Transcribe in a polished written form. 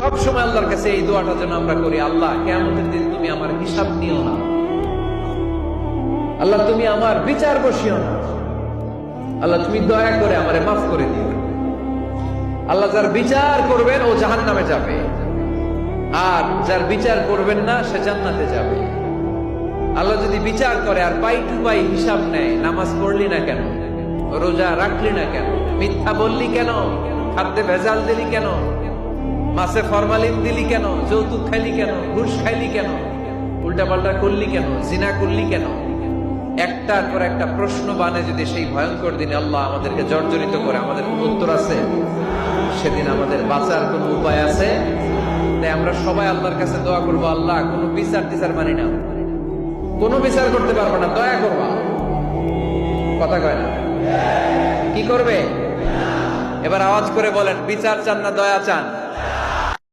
সবসময় আল্লাহর কাছে এই দোয়াটা যেন আমরা করি, আল্লাহ কিয়ামতের দিন তুমি আমার হিসাব নিও না, আল্লাহ তুমি আমার বিচার বসিও না, আল্লাহ তুমি দয়া করে আমারে মাফ করে দিও। আল্লাহ যার বিচার করবেন ও জাহান্নামে যাবে, আর যার বিচার করবেন না সে জান্নাতে যাবে। আল্লাহ যদি বিচার করে আর পাই টু পাই হিসাব নেয়, নামাজ পড়লি না কেন, রোজা রাখলি না কেন, মিথ্যা বললি কেন, খাদ্যে ভেজাল দিলি কেন, মাছে ফরমালিন দিলি কেন, যৌতুক খাইলি কেন, ঘুষ খাইলি কেন, উল্টাপাল্টা করলি কেন, জিনা করলি কেন, একটার পর একটা প্রশ্ন বানে যদি সেই ভয়ঙ্কর দিনে আল্লাহ আমাদেরকে জর্জরিত করে, আমাদের কোন উত্তর আছে? সেদিন আমাদের বাঁচার কোন উপায় আছে? তাই আমরা সবাই আল্লাহর কাছে দোয়া করবো, আল্লাহ কোনো বিচার টিচার মানি না, কোনো বিচার করতে পারবো না, দয়া করবা। কথা কয় না? কি করবে? এবার আওয়াজ করে বলেন, বিচার চান না দয়া চান?